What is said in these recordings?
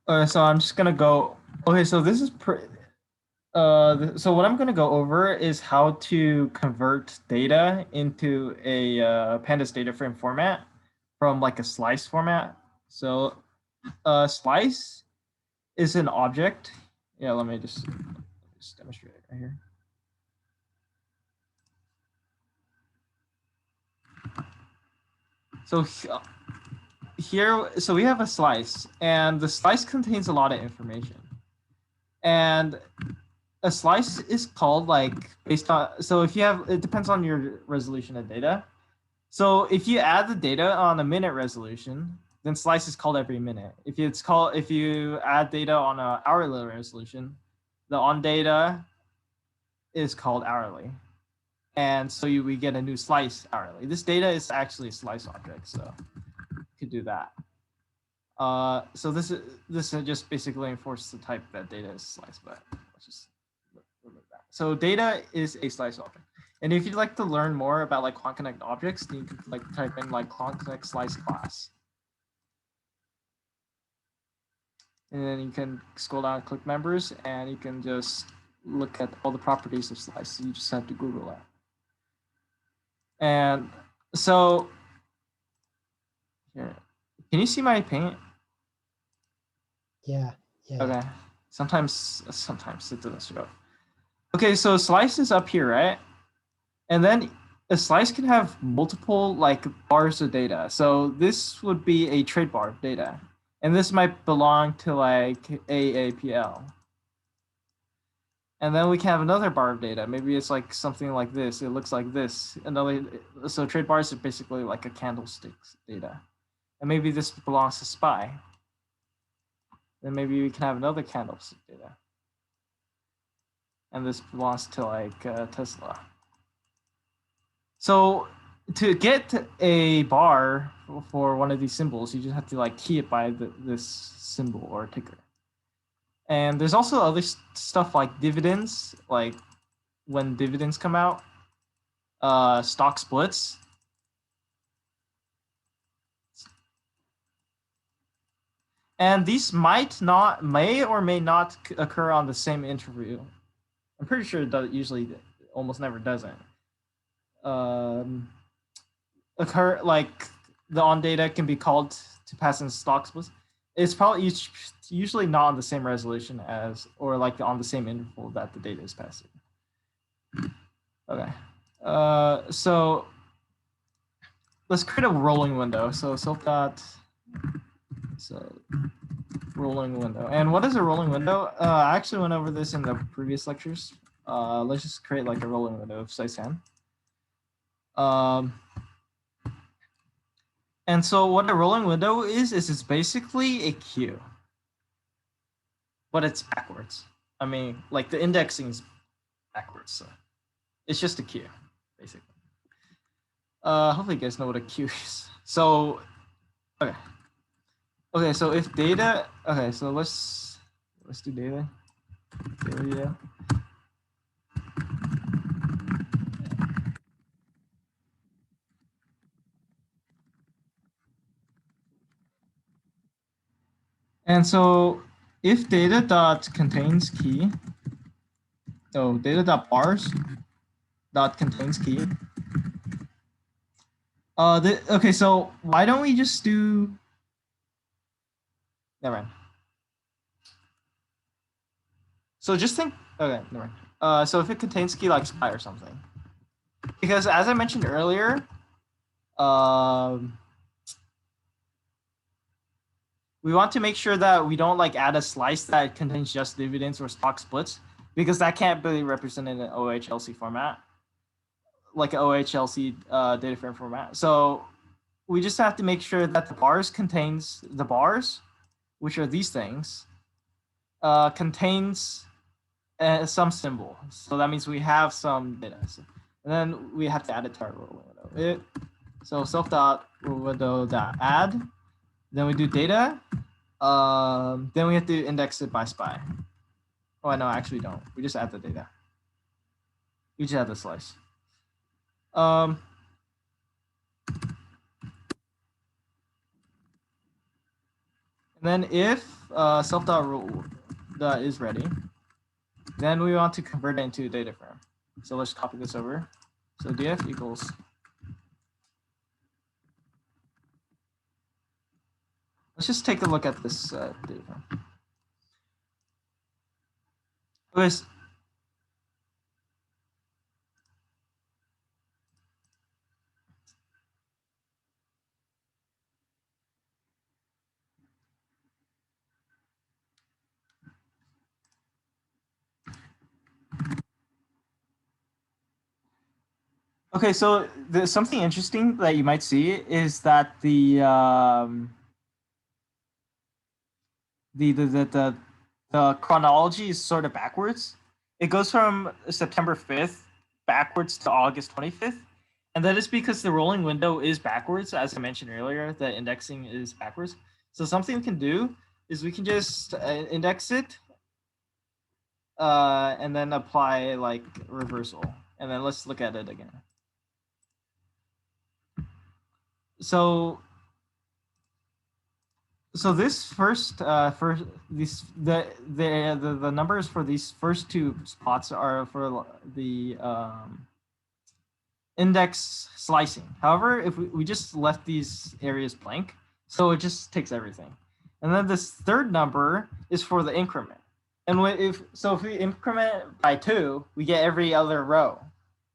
So I'm just gonna go. Okay, so this is so what I'm gonna go over is how to convert data into a pandas data frame format from like a slice format. So slice is an object. Yeah, let me just demonstrate it right here. So here, so we have a slice, and the slice contains a lot of information. And a slice is called like based on, so if you have, it depends on your resolution of data. So if you add the data on a minute resolution, then slice is called every minute. If you add data on an hourly resolution, the on data is called hourly. And so we get a new slice hourly. This data is actually a slice object, so you could do that. So this just basically enforces the type that data is sliced, but let's just remove that. So data is a slice object. And if you'd like to learn more about like QuantConnect objects, then you can like type in like QuantConnect slice class. And then you can scroll down and click members, and you can just look at all the properties of slice. So you just have to Google that. And so here, can you see my paint? Yeah. Okay. Sometimes it doesn't show up. Okay, so slice is up here, right? And then a slice can have multiple like bars of data. So this would be a trade bar of data. And this might belong to like AAPL. And then we can have another bar of data. Maybe it's like something like this. It looks like this. So trade bars are basically like a candlesticks data. And maybe this belongs to SPY. Then maybe we can have another candlestick data. And this belongs to like Tesla. So to get a bar for one of these symbols, you just have to like key it by this symbol or ticker. And there's also other stuff like dividends, like when dividends come out, stock splits. And these may or may not occur on the same interview. I'm pretty sure it usually almost never doesn't. Occur like the on data can be called to pass in stock splits. It's probably usually not on the same resolution as, or like on the same interval that the data is passing. Okay. So let's create a rolling window. So rolling window. And what is a rolling window? I actually went over this in the previous lectures. Let's just create like a rolling window of size 10. And so what a rolling window is it's basically a queue, but it's backwards. I mean, like the indexing is backwards, so it's just a queue, basically. Hopefully you guys know what a queue is. So, okay. Okay, so if data, okay, so let's do data. Data. And so if data dot contains key, so data dot bars dot contains key. Okay, so why don't we just do, never mind. So just think, okay, never mind. So if it contains key like SPY or something, because as I mentioned earlier, we want to make sure that we don't like add a slice that contains just dividends or stock splits, because that can't be represented in an OHLC format, like an OHLC data frame format. So we just have to make sure that the bars contains the bars, which are these things, contains some symbol. So that means we have some data. And then we have to add it to our rolling window. So self dot window dot add. Then we do data. Then we have to index it by SPY. Oh, no, actually don't. We just add the data. We just add the slice. And then if self.rule is ready, then we want to convert it into a data frame. So let's copy this over. So df equals. Let's just take a look at this data frame. Okay, so there's something interesting that you might see is that the chronology is sort of backwards. It goes from September 5th backwards to August 25th. And that is because the rolling window is backwards. As I mentioned earlier, the indexing is backwards. So something we can do is we can just index it and then apply like reversal. And then let's look at it again. So this first the numbers for these first two spots are for the index slicing. However, if we just left these areas blank, so it just takes everything. And then this third number is for the increment. And if we increment it by 2, we get every other row.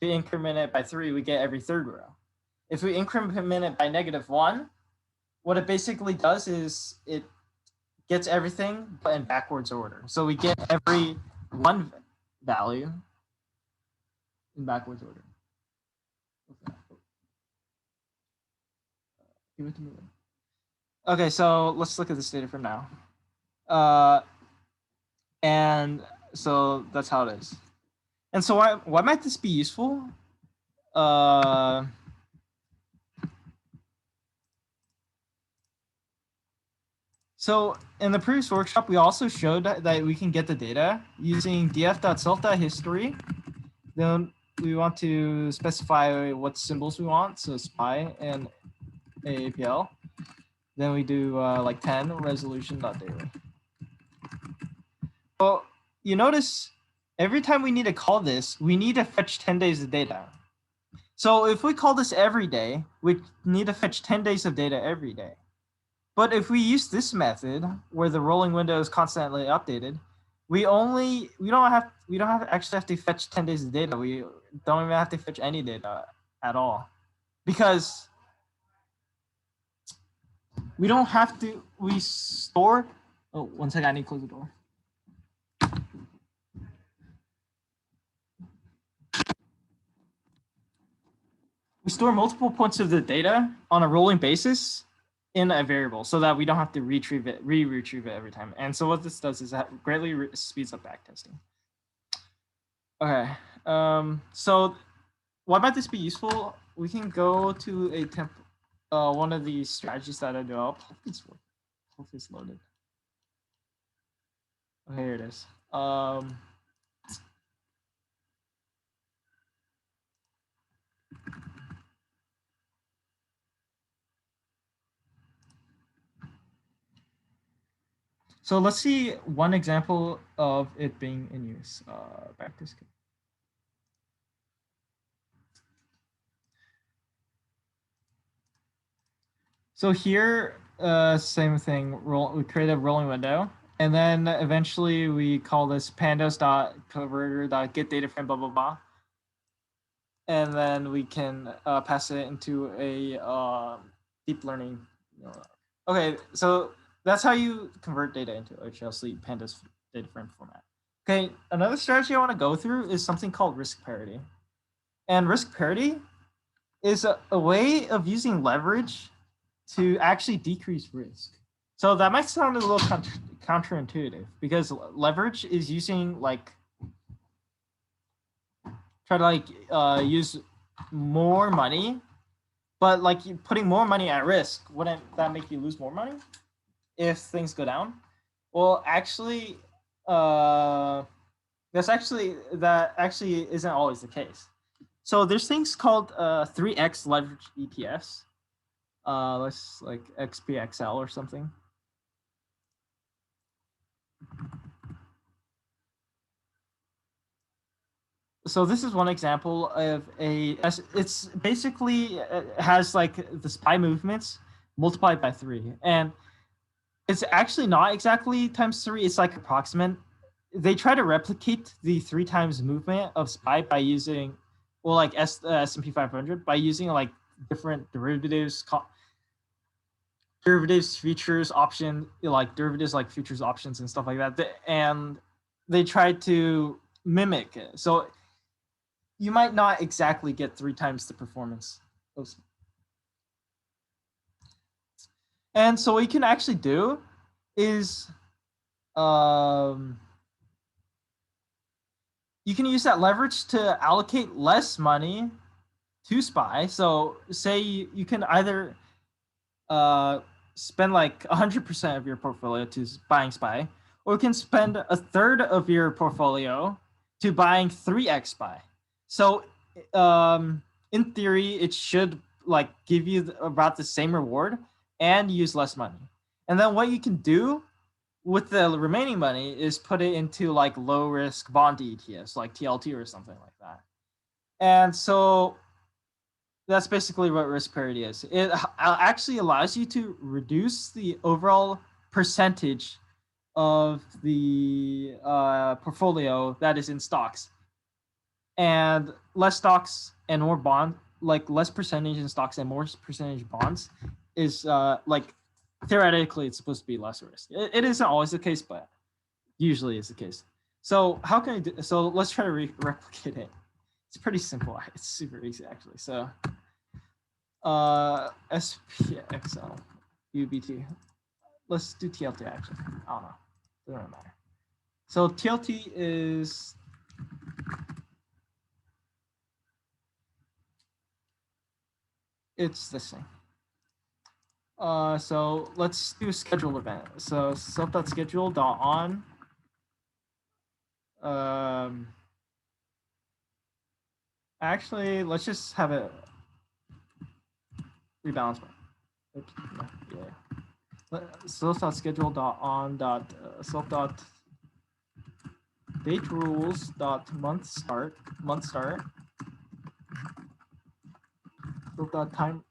If we increment it by 3, we get every third row. If we increment it by -1, what it basically does is it gets everything but in backwards order. So we get every one value in backwards order. Give it to me. Okay, so let's look at this data from now. And so that's how it is. And so why might this be useful? So in the previous workshop, we also showed that we can get the data using df.self.history. Then we want to specify what symbols we want, so SPY and AAPL. Then we do like 10 resolution.daily. Well, you notice every time we need to call this, we need to fetch 10 days of data. So if we call this every day, we need to fetch 10 days of data every day. But if we use this method where the rolling window is constantly updated, we don't actually have to fetch 10 days of data. We don't even have to fetch any data at all, because we don't have to. We store. Oh, one second. I need to close the door. We store multiple points of the data on a rolling basis in a variable so that we don't have to retrieve it every time. And so what this does is that greatly speeds up backtesting. Okay, so why might this be useful? We can go to a one of these strategies that I developed. Hopefully it's loaded. Oh, here it is. So let's see one example of it being in use. Practice. So here, same thing. We create a rolling window, and then eventually we call this pandas.converter.getDataFrame blah blah blah, and then we can pass it into a deep learning. Okay, so that's how you convert data into OHLC pandas data frame format. Okay, another strategy I want to go through is something called risk parity. And risk parity is a way of using leverage to actually decrease risk. So that might sound a little counterintuitive, because leverage is using try to use more money, but putting more money at risk, wouldn't that make you lose more money if things go down? Well, actually, that actually isn't always the case. So there's things called 3x leverage ETFs. Let's XPXL or something. So this is one example of it's basically has like the SPY movements multiplied by 3. And it's actually not exactly times 3. It's like approximate. They try to replicate the 3 times movement of SPY by using, well, like S&P 500 by using like different derivatives, futures, option, like derivatives like futures, options, and stuff like that. And they try to mimic it. So you might not exactly get 3 times the performance. And so what you can actually do is you can use that leverage to allocate less money to SPY. So say you can either spend like 100% of your portfolio to buying SPY, or you can spend a third of your portfolio to buying 3x SPY. So in theory, it should like give you about the same reward and use less money. And then what you can do with the remaining money is put it into like low risk bond ETFs like TLT or something like that. And so that's basically what risk parity is. It actually allows you to reduce the overall percentage of the portfolio that is in stocks, and less stocks and more bond, like less percentage in stocks and more percentage bonds is like theoretically it's supposed to be less risk. It isn't always the case, but usually is the case. So how can I do? So let's try to replicate it. It's pretty simple. It's super easy actually. So SPXL UBT. Let's do TLT actually. I don't know. Doesn't matter. So TLT is it's this thing. So let's do a scheduled event. So self.schedule.on. Actually, let's just have it rebalance. Oops, no, yeah. Self.schedule.on.self.date rules.month start. Self.time.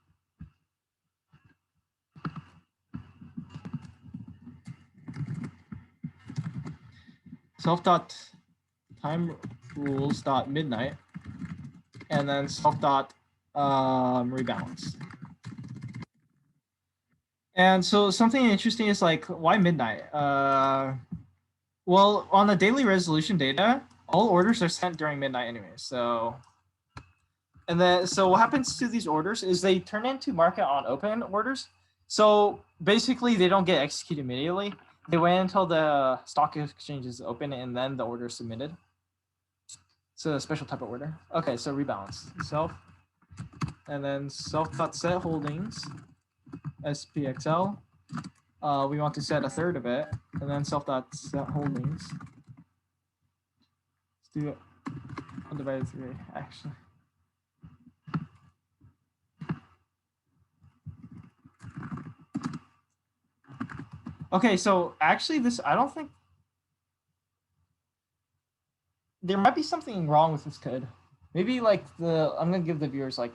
Self.time rules.midnight. And then self.rebalance. And so something interesting is like, why midnight? Well, on the daily resolution data, all orders are sent during midnight anyway. So, and then so what happens to these orders is they turn into market on open orders. So basically, they don't get executed immediately. They wait until the stock exchange is open and then the order is submitted. So a special type of order. Okay, so rebalance self, and then self.set holdings, SPXL. We want to set a third of it, and then self.set holdings. Let's do it undivided 3 actually. Okay, so actually this, I don't think, there might be something wrong with this code. Maybe like I'm gonna give the viewers like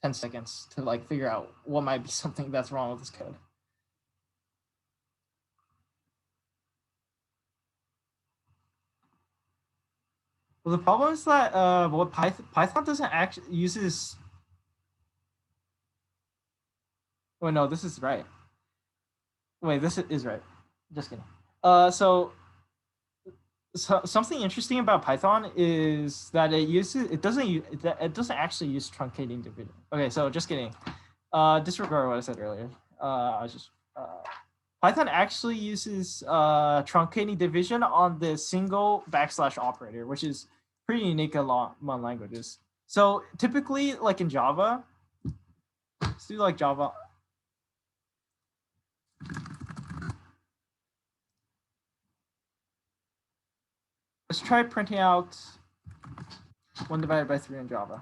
10 seconds to like figure out what might be something that's wrong with this code. Well, the problem is that what Python doesn't actually uses. Oh no, this is right. Wait, this is right. Just kidding. So something interesting about Python is that it doesn't actually use truncating division. Okay, so just kidding. Disregard what I said earlier. I was just Python actually uses truncating division on the single backslash operator, which is pretty unique among languages. So typically, like in Java, let's do like Java. Let's try printing out 1 divided by 3 in Java.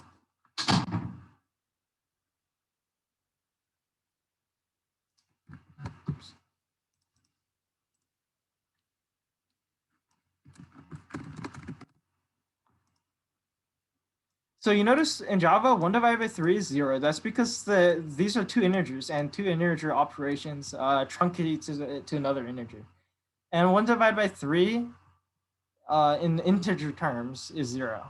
So you notice in Java, 1 divided by 3 is 0. That's because these are two integers, and two integer operations truncate to another integer. And 1 divided by 3 in integer terms is 0.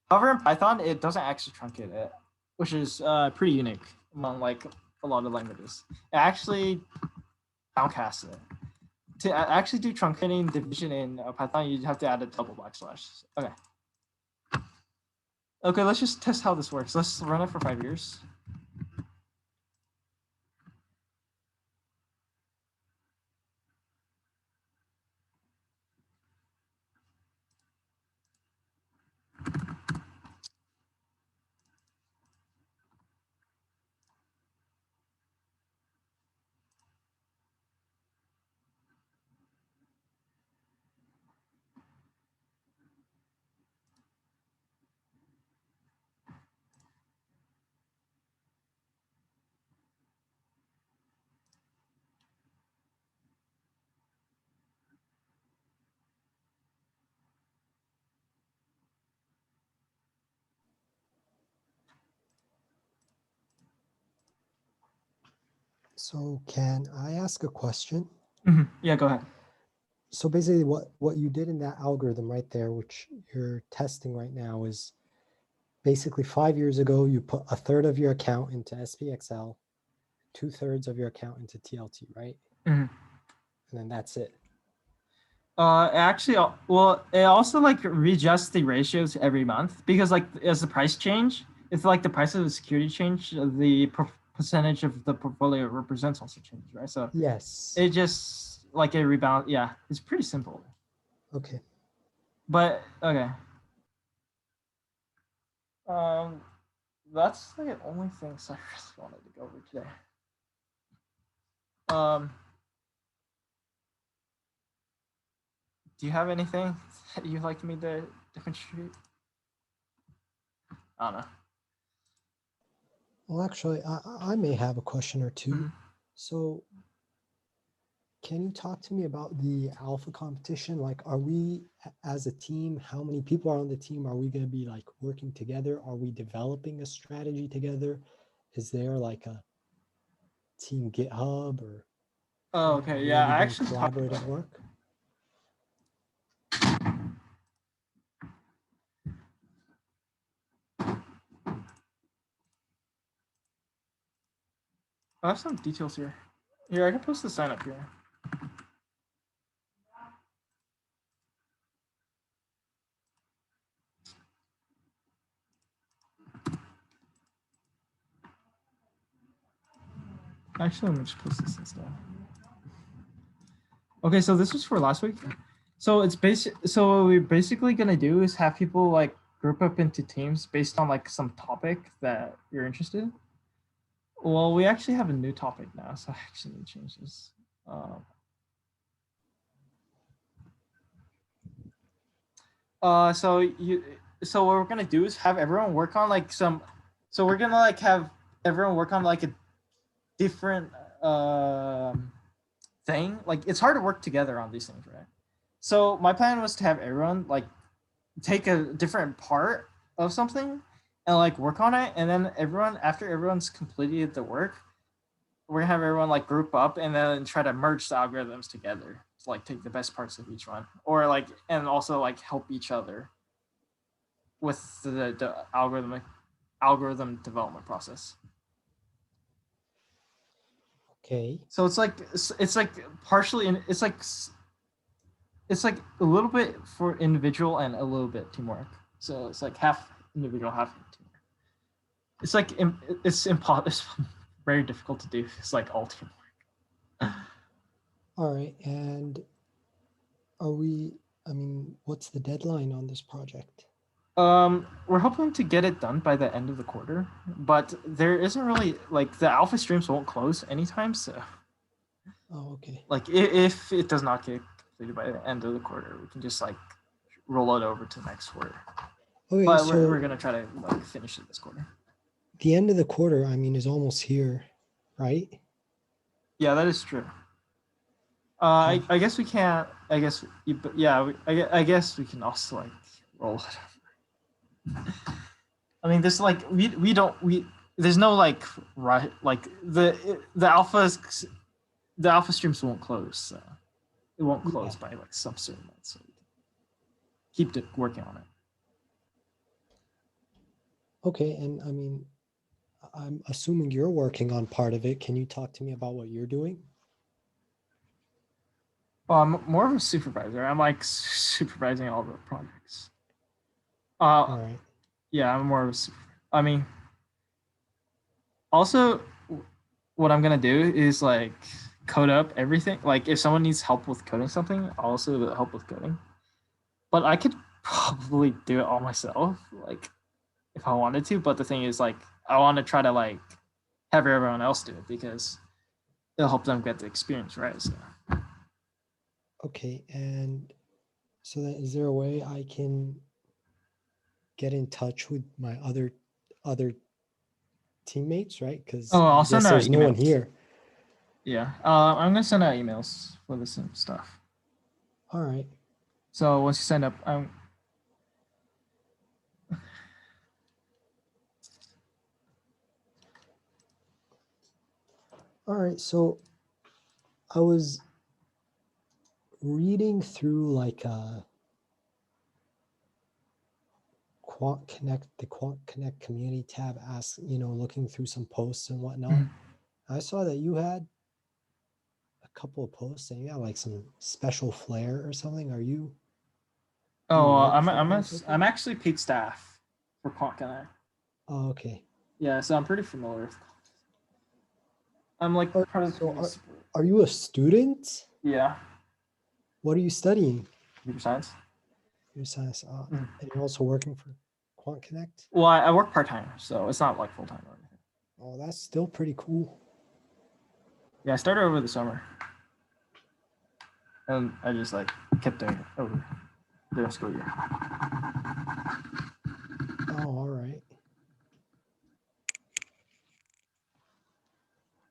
However, in Python, it doesn't actually truncate it, which is pretty unique among like a lot of languages. It actually downcasts it. To actually do truncating division in Python, you have to add a double backslash. Okay. Okay, let's just test how this works. Let's run it for 5 years. So can I ask a question? Yeah, go ahead. So basically what you did in that algorithm right there, which you're testing right now, is basically 5 years ago, you put 1/3 of your account into SPXL, 2/3 of your account into TLT, right? And then that's it. Actually, well, it also like readjusts the ratios every month because like as the price change, if like the price of the security change, the percentage of the portfolio represents also changes, right? So yes, it just like a rebound. Yeah, it's pretty simple. Okay. But okay. That's the only things I really wanted to go over today. Do you have anything that you'd like me to demonstrate? I don't know. Well, actually, I may have a question or two. So can you talk to me about the alpha competition? Like, are we as a team, how many people are on the team? Are we going to be like working together? Are we developing a strategy together? Is there like a team GitHub or Oh, okay. Yeah, I actually collaborative work? I have some details here. Here, I can post the sign up here. Actually, let me just post this instead. Okay, so this was for last week. So it's so what we're basically gonna do is have people like group up into teams based on like some topic that you're interested in. Well, we actually have a new topic now, so I actually need to change this. So what we're gonna do is have everyone work on like some. So we're gonna like have everyone work on like a different thing. Like it's hard to work together on these things, right? So my plan was to have everyone like take a different part of something and like work on it, and then after everyone's completed the work, we're gonna have everyone like group up and then try to merge the algorithms together to like take the best parts of each one, or like and also like help each other with the algorithm development process. Okay. So it's like partially in it's like a little bit for individual and a little bit teamwork. So it's like half individual, half teamwork. It's like it's impossible. It's very difficult to do. It's like all teamwork. All right. And are we, I mean, what's the deadline on this project? We're hoping to get it done by the end of the quarter, but there isn't really like the alpha streams won't close anytime. So, Oh, okay. like if it does not get completed by the end of the quarter, we can just like roll it over to next quarter. Okay, but so we're gonna try to like finish it this quarter. The end of the quarter, I mean, is almost here, right? Yeah, that is true. I guess we can't. I guess yeah. I guess we can also like roll it over. I mean, there's like there's no like right like the alpha streams won't close. So it won't close by like some certain months. So keep working on it. Okay, and I mean, I'm assuming you're working on part of it. Can you talk to me about what you're doing? Well, I'm more of a supervisor. I'm like supervising all the projects. All right. Yeah, I'm more of a supervisor. I mean, also, what I'm gonna do is like code up everything. Like if someone needs help with coding something, I'll also help with coding. But I could probably do it all myself, like if I wanted to. But the thing is, like, I want to try to like have everyone else do it because it'll help them get the experience, right? So. Okay, and so then is there a way I can get in touch with my other teammates, right? Because I'll I send guess out there's no one emails. here. Yeah, I'm gonna send out emails for this stuff. All right. So once you sign up, All right. So I was reading through like QuantConnect, the QuantConnect community tab, looking through some posts and whatnot. I saw that you had a couple of posts and you got like some special flair or something. Are you? Do you work for I'm actually paid staff for QuantConnect. Oh, okay. Yeah, so I'm pretty familiar with. I'm like part of the community support. Are you a student? Yeah. What are you studying? Computer science. Computer science. And you're also working for QuantConnect? Well, I work part-time, so it's not like full-time or anything. Oh, that's still pretty cool. Yeah, I started over the summer. And I just like kept doing it over the school year. Oh, all right.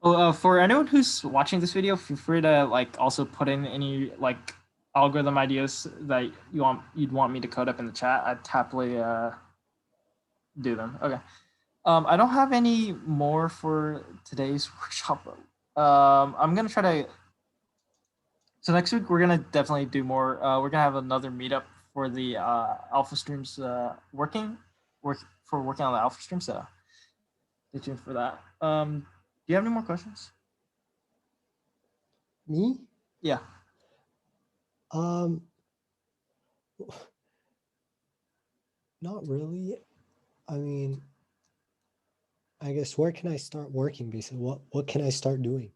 Well, for anyone who's watching this video, feel free to like also put in any like algorithm ideas that you'd want me to code up in the chat. I'd happily do them. Okay. I don't have any more for today's workshop. I'm gonna try to. So next week we're gonna definitely do more. We're gonna have another meetup for the alpha streams working on the alpha stream. So stay tuned for that. Do you have any more questions? Me? Yeah. Not really. I mean, I guess where can I start working basically? What can I start doing?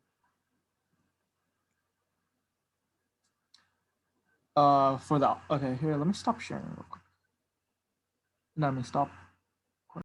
For the okay, here, let me stop sharing real quick. Let me stop